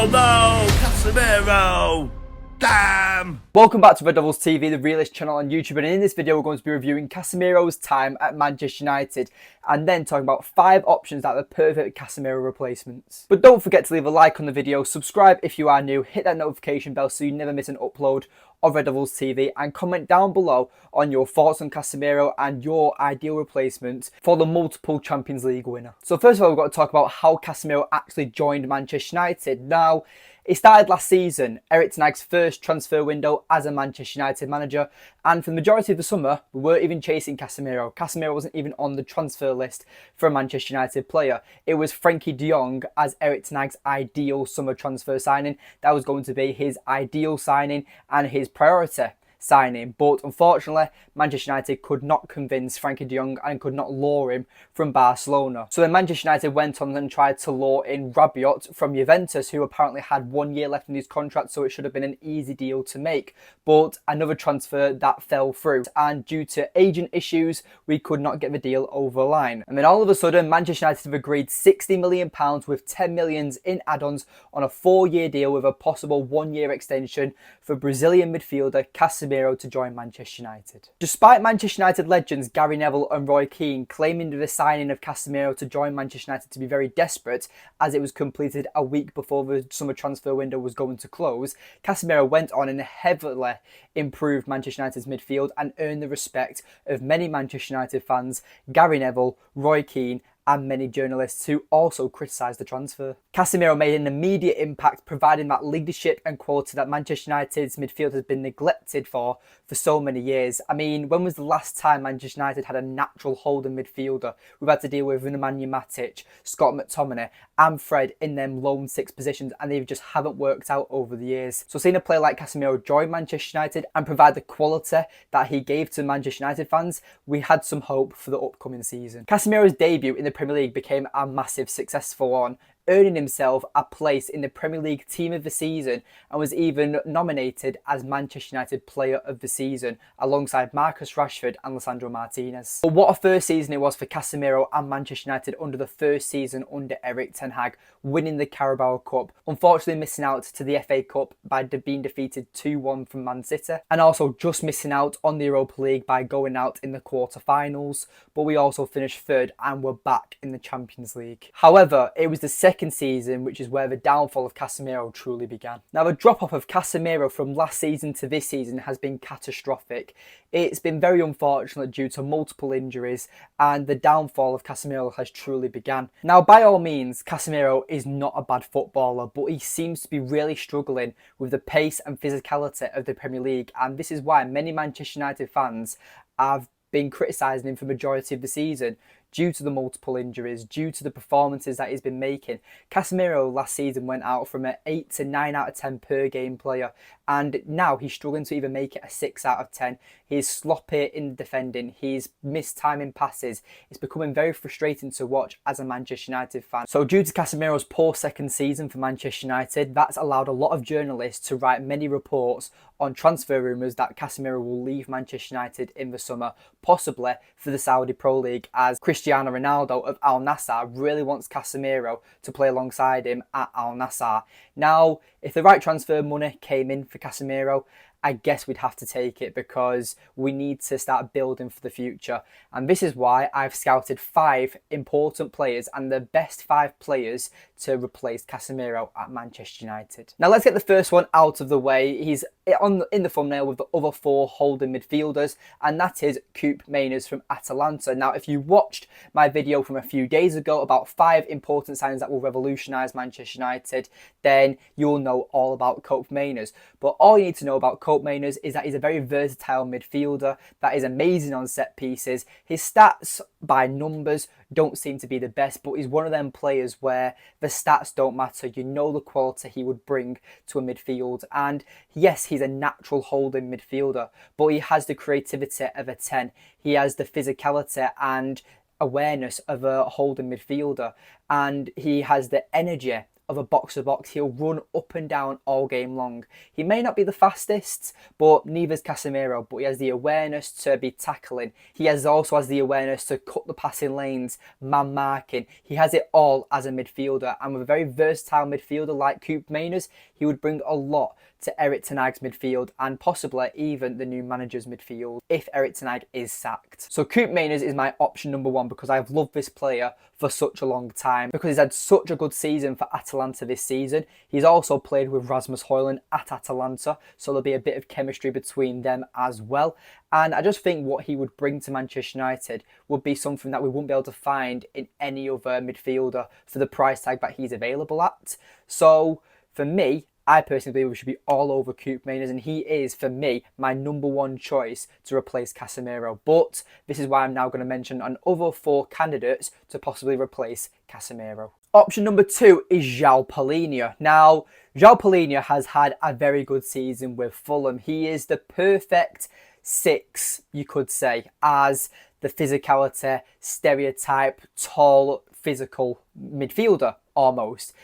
Oh no, Casemiro! Damn! Welcome back to Red Devils TV, the realest channel on YouTube, and in this video we're going to be reviewing Casemiro's time at Manchester United and then talking about 5 options that are the perfect Casemiro replacements. But don't forget to leave a like on the video, subscribe if you are new, hit that notification bell so you never miss an upload of Red Devils TV, and comment down below on your thoughts on Casemiro and your ideal replacement for the multiple Champions League winner. So first of all, we've got to talk about how Casemiro actually joined Manchester United. Now, it started last season, Erik ten Hag's first transfer window as a Manchester United manager, and for the majority of the summer, we weren't even chasing Casemiro. Casemiro wasn't even on the transfer list for a Manchester United player. It was Frenkie de Jong as Erik ten Hag's ideal summer transfer signing. That was going to be his ideal signing and his priority signing, but unfortunately Manchester United could not convince Frenkie de Jong and could not lure him from Barcelona. So then Manchester United went on and tried to lure in Rabiot from Juventus, who apparently had 1 year left in his contract, so it should have been an easy deal to make, but another transfer that fell through, and due to agent issues we could not get the deal over the line. And then all of a sudden Manchester United have agreed £60 million with 10 million in add-ons on a 4-year deal with a possible 1-year extension for Brazilian midfielder Casemiro to join Manchester United. Despite Manchester United legends Gary Neville and Roy Keane claiming the signing of Casemiro to join Manchester United to be very desperate, as it was completed a week before the summer transfer window was going to close, Casemiro went on and heavily improved Manchester United's midfield and earned the respect of many Manchester United fans, Gary Neville, Roy Keane and many journalists who also criticised the transfer. Casemiro made an immediate impact, providing that leadership and quality that Manchester United's midfield has been neglected for so many years. I mean, when was the last time Manchester United had a natural holding midfielder? We've had to deal with Nemanja Matic, Scott McTominay and Fred in them lone 6 positions, and they just haven't worked out over the years. So seeing a player like Casemiro join Manchester United and provide the quality that he gave to Manchester United fans, we had some hope for the upcoming season. Casemiro's debut in the Premier League became a massive successful one, earning himself a place in the Premier League Team of the Season and was even nominated as Manchester United Player of the Season alongside Marcus Rashford and Lisandro Martinez. But what a first season it was for Casemiro and Manchester United under the first season under Erik ten Hag, winning the Carabao Cup, unfortunately missing out to the FA Cup by being defeated 2-1 from Man City, and also just missing out on the Europa League by going out in the quarter-finals, but we also finished third and were back in the Champions League. However, it was the second season which is where the downfall of Casemiro truly began. Now, the drop-off of Casemiro from last season to this season has been catastrophic. It's been very unfortunate due to multiple injuries, and the downfall of Casemiro has truly begun. Now, by all means, Casemiro is not a bad footballer, but he seems to be really struggling with the pace and physicality of the Premier League, and this is why many Manchester United fans have been criticising him for the majority of the season due to the multiple injuries, due to the performances that he's been making. Casemiro last season went out from an 8 to 9 out of 10 per game player, and now he's struggling to even make it a 6 out of 10. He's sloppy in defending, he's missed timing passes. It's becoming very frustrating to watch as a Manchester United fan. So due to Casemiro's poor second season for Manchester United, that's allowed a lot of journalists to write many reports on transfer rumours that Casemiro will leave Manchester United in the summer, possibly for the Saudi Pro League, as Cristiano Ronaldo of Al Nassr really wants Casemiro to play alongside him at Al Nassr. Now, if the right transfer money came in for Casemiro, I guess we'd have to take it, because we need to start building for the future. And this is why I've scouted 5 important players and the best 5 players to replace Casemiro at Manchester United. Now let's get the first one out of the way. He's in the thumbnail with the other 4 holding midfielders, and that is Koop Mainers from Atalanta. Now, if you watched my video from a few days ago about 5 important signings that will revolutionise Manchester United, then you'll know all about Koop Mainers. But all you need to know about Koop Mainers is that he's a very versatile midfielder that is amazing on set pieces. His stats by numbers don't seem to be the best, but he's one of them players where the stats don't matter. You know the quality he would bring to a midfield, and yes, he's a natural holding midfielder, but he has the creativity of a 10. He has the physicality and awareness of a holding midfielder, and he has the energy of a box-to-box. He'll run up and down all game long. He may not be the fastest, but neither is Casemiro, but he has the awareness to be tackling. He also has the awareness to cut the passing lanes, man marking. He has it all as a midfielder, and with a very versatile midfielder like Coop Mainers, he would bring a lot to Erik ten Hag's midfield and possibly even the new manager's midfield if Erik ten Hag is sacked. So Coop Mainers is my option number one because I've loved this player for such a long time, because he's had such a good season for Atalanta this season. He's also played with Rasmus Højlund at Atalanta, so there'll be a bit of chemistry between them as well. And I just think what he would bring to Manchester United would be something that we wouldn't be able to find in any other midfielder for the price tag that he's available at. So for me, I personally believe we should be all over Coop Mainers, and he is, for me, my number one choice to replace Casemiro. But this is why I'm now going to mention another 4 candidates to possibly replace Casemiro. Option number 2 is João Palhinha. Now, João Palhinha has had a very good season with Fulham. He is the perfect 6, you could say, as the physicality, stereotype, tall, physical midfielder, almost.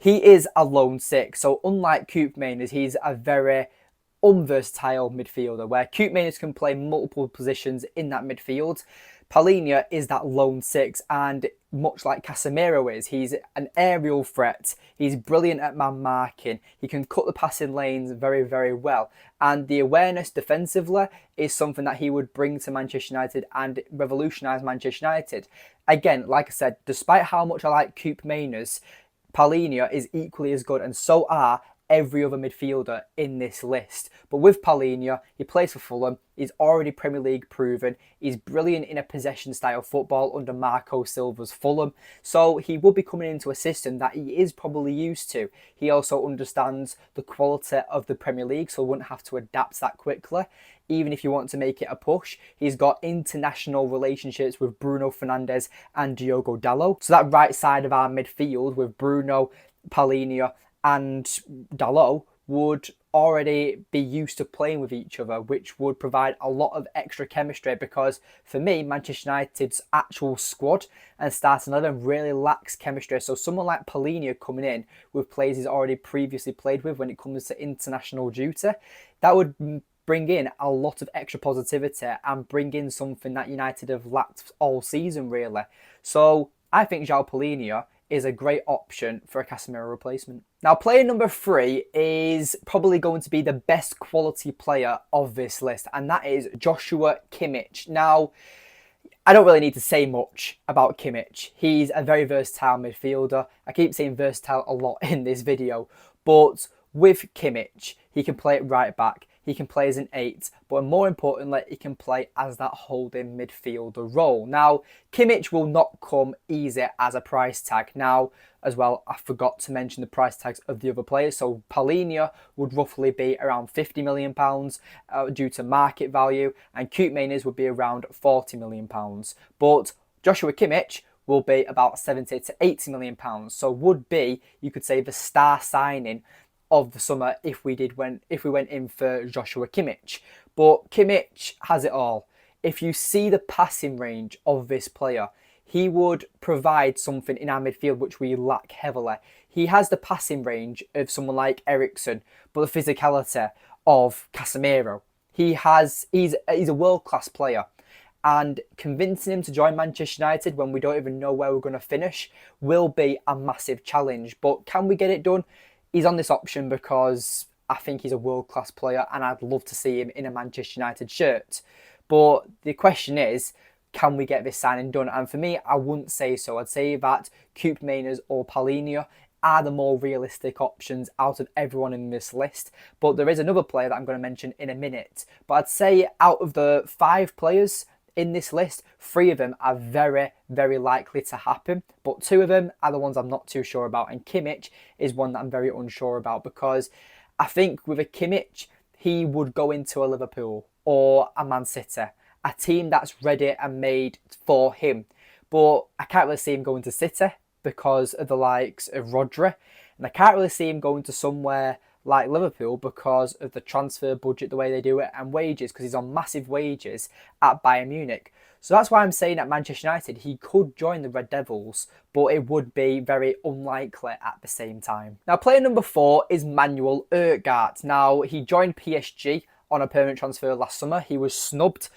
He is a lone 6, so unlike Coop Mainers, he's a very unversatile midfielder, where Coop Mainers can play multiple positions in that midfield. Palhinha is that lone 6, and much like Casemiro is, he's an aerial threat. He's brilliant at man marking. He can cut the passing lanes very, very well. And the awareness defensively is something that he would bring to Manchester United and revolutionise Manchester United. Again, like I said, despite how much I like Coop Mainers, Palhinha is equally as good, and so are every other midfielder in this list. But with Palhinha, he plays for Fulham, he's already Premier League proven, he's brilliant in a possession style football under Marco Silva's Fulham, so he would be coming into a system that he is probably used to. He also understands the quality of the Premier League, so wouldn't have to adapt that quickly. Even if you want to make it a push, he's got international relationships with Bruno Fernandes and Diogo Dalot. So that right side of our midfield with Bruno, Palhinha and Dalot would already be used to playing with each other, which would provide a lot of extra chemistry, because for me, Manchester United's actual squad and starting 11 really lacks chemistry. So someone like Palhinha coming in with players he's already previously played with when it comes to international duty, that would bring in a lot of extra positivity and bring in something that United have lacked all season, really. So I think João Palhinha is a great option for a Casemiro replacement. Now, player number 3 is probably going to be the best quality player of this list, and that is Joshua Kimmich. Now, I don't really need to say much about Kimmich. He's a very versatile midfielder. I keep saying versatile a lot in this video, but with Kimmich, he can play at right back, he can play as an 8, but more importantly, he can play as that holding midfielder role. Now, Kimmich will not come easy as a price tag. Now, as well, I forgot to mention the price tags of the other players. So Palhinha would roughly be around £50 million due to market value, and Coop Mainers would be around £40 million. But Joshua Kimmich will be about £70 to £80 million. So would be, you could say, the star signing of the summer if we went in for Joshua Kimmich. But Kimmich has it all. If you see the passing range of this player, he would provide something in our midfield which we lack heavily. He has the passing range of someone like Eriksen, but the physicality of Casemiro. He's a world-class player, and convincing him to join Manchester United when we don't even know where we're going to finish will be a massive challenge. But can we get it done? He's on this option because I think he's a world-class player and I'd love to see him in a Manchester United shirt. But the question is, can we get this signing done? And for me, I wouldn't say so. I'd say that Coop Mainers or Palhinha are the more realistic options out of everyone in this list. But there is another player that I'm going to mention in a minute. But I'd say out of the 5 players in this list, 3 of them are very, very likely to happen, but 2 of them are the ones I'm not too sure about, and Kimmich is one that I'm very unsure about, because I think with a Kimmich, he would go into a Liverpool or a Man City, a team that's ready and made for him. But I can't really see him going to City because of the likes of Rodri, and I can't really see him going to somewhere like Liverpool because of the transfer budget, the way they do it, and wages, because he's on massive wages at Bayern Munich. So that's why I'm saying at Manchester United, he could join the Red Devils, but it would be very unlikely at the same time. Now, player number 4 is Manuel Ugarte. Now, he joined PSG on a permanent transfer last summer. He snubbed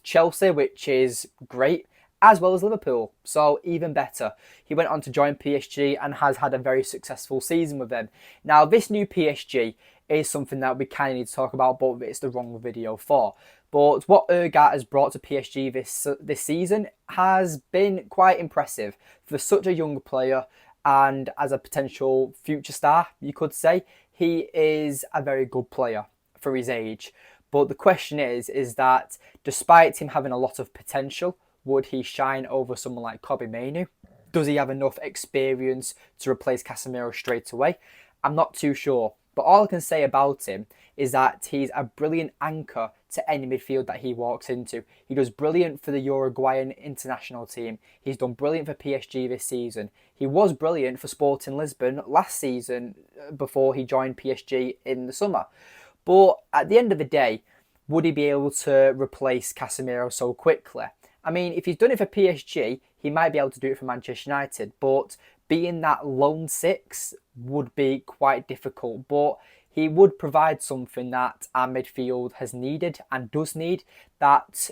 Chelsea, which is great, as well as Liverpool, so even better. He went on to join PSG and has had a very successful season with them. Now, this new PSG is something that we kind of need to talk about, but it's the wrong video for. But what Ugarte has brought to PSG this season has been quite impressive for such a young player, and as a potential future star, you could say. He is a very good player for his age. But the question is that despite him having a lot of potential, would he shine over someone like Casemiro? Does he have enough experience to replace Casemiro straight away? I'm not too sure. But all I can say about him is that he's a brilliant anchor to any midfield that he walks into. He does brilliant for the Uruguayan international team. He's done brilliant for PSG this season. He was brilliant for Sporting Lisbon last season before he joined PSG in the summer. But at the end of the day, would he be able to replace Casemiro so quickly? I mean, if he's done it for PSG, he might be able to do it for Manchester United. But being that lone six would be quite difficult. But he would provide something that our midfield has needed and does need, that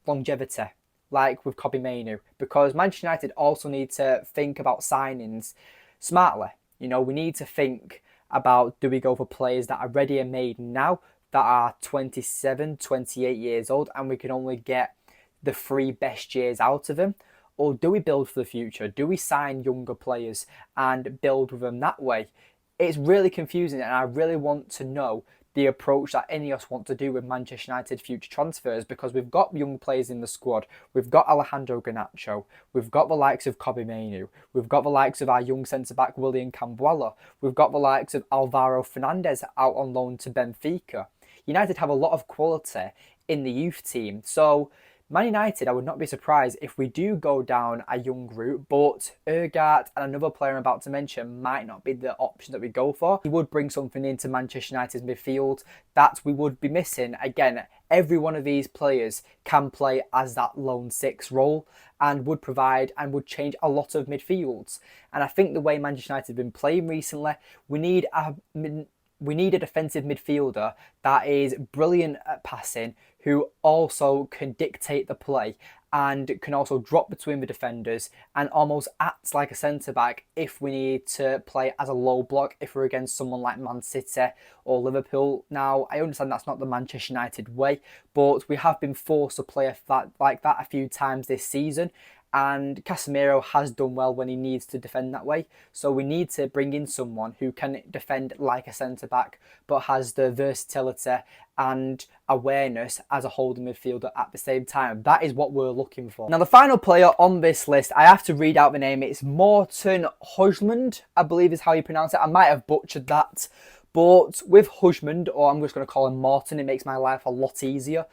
longevity, like with Casemiro. Because Manchester United also need to think about signings smartly. You know, we need to think about, do we go for players that are ready and made now, that are 27, 28 years old, and we can only get the 3 best years out of them? Or do we build for the future? Do we sign younger players and build with them that way? It's really confusing, and I really want to know the approach that any of us want to do with Manchester United future transfers, because we've got young players in the squad. We've got Alejandro Garnacho. We've got the likes of Casemiro. We've got the likes of our young centre-back William Cambuala. We've got the likes of Alvaro Fernandez out on loan to Benfica. United have a lot of quality in the youth team. So Man United, I would not be surprised if we do go down a young route, but Ugarte and another player I'm about to mention might not be the option that we go for. He would bring something into Manchester United's midfield that we would be missing. Again, every one of these players can play as that lone six role and would provide and would change a lot of midfields. And I think the way Manchester United have been playing recently, we need a defensive midfielder that is brilliant at passing, who also can dictate the play and can also drop between the defenders and almost acts like a centre-back if we need to play as a low block if we're against someone like Man City or Liverpool. Now, I understand that's not the Manchester United way, but we have been forced to play like that a few times this season. And Casemiro has done well when he needs to defend that way. So we need to bring in someone who can defend like a centre-back, but has the versatility and awareness as a holding midfielder at the same time. That is what we're looking for. Now, the final player on this list, I have to read out the name. It's Morten Højlund, I believe is how you pronounce it. I might have butchered that. But with Højlund, or I'm just going to call him Morten, it makes my life a lot easier.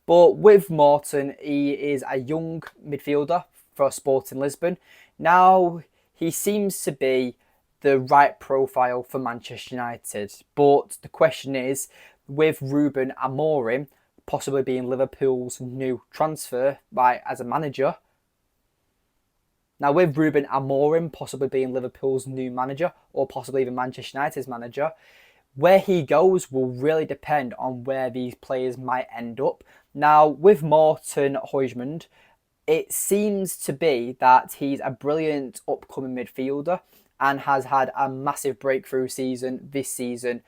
But with Morten, he is a young midfielder for Sporting Lisbon. Now, he seems to be the right profile for Manchester United. But the question is, with Ruben Amorim possibly being Liverpool's new transfer as a manager. Now, with Ruben Amorim possibly being Liverpool's new manager, or possibly even Manchester United's manager, where he goes will really depend on where these players might end up. Now, with Morten Højlund, it seems to be that he's a brilliant upcoming midfielder and has had a massive breakthrough season this season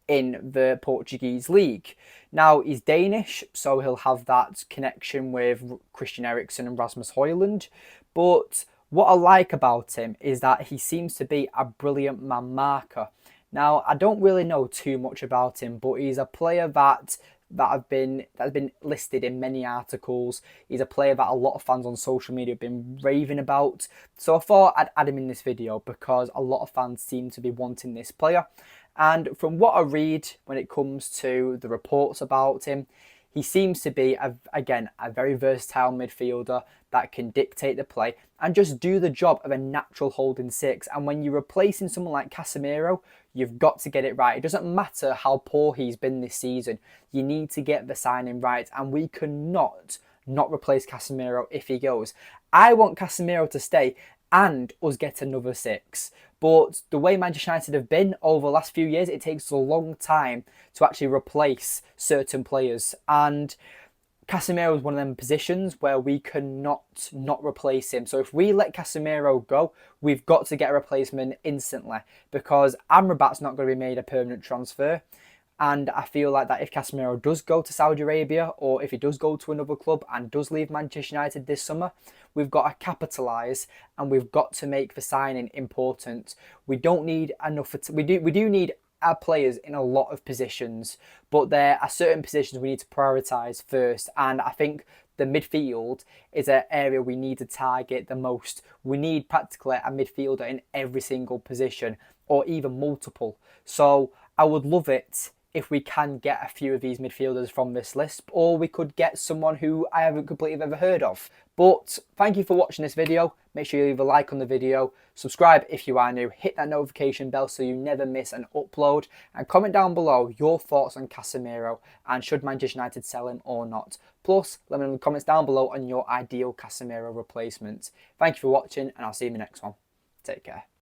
in the Portuguese league. Now, he's Danish, so he'll have that connection with Christian Eriksen and Rasmus Højlund. But what I like about him is that he seems to be a brilliant man marker. Now, I don't really know too much about him, but he's a player that has been listed in many articles. He's a player that a lot of fans on social media have been raving about. So I thought I'd add him in this video because a lot of fans seem to be wanting this player. And from what I read when it comes to the reports about him, he seems to be, again, a very versatile midfielder that can dictate the play and just do the job of a natural holding six. And when you're replacing someone like Casemiro, you've got to get it right. It doesn't matter how poor he's been this season. You need to get the signing right, and we cannot not replace Casemiro if he goes. I want Casemiro to stay and us get another six. But the way Manchester United have been over the last few years, it takes a long time to actually replace certain players. And Casemiro is one of them positions where we cannot not replace him. So if we let Casemiro go, we've got to get a replacement instantly, because Amrabat's not going to be made a permanent transfer. And I feel like that if Casemiro does go to Saudi Arabia, or if he does go to another club and does leave Manchester United this summer, we've got to capitalise and we've got to make the signing important. We don't need enough. We do need our players in a lot of positions, but there are certain positions we need to prioritise first. And I think the midfield is an area we need to target the most. We need practically a midfielder in every single position, or even multiple. So I would love it if we can get a few of these midfielders from this list, or we could get someone who I haven't completely ever heard of. But thank you for watching this video. Make sure you leave a like on the video, subscribe if you are new, hit that notification bell so you never miss an upload, and comment down below your thoughts on Casemiro and should Manchester United sell him or not. Plus, let me know in the comments down below on your ideal Casemiro replacement. Thank you for watching, and I'll see you in the next one. Take care.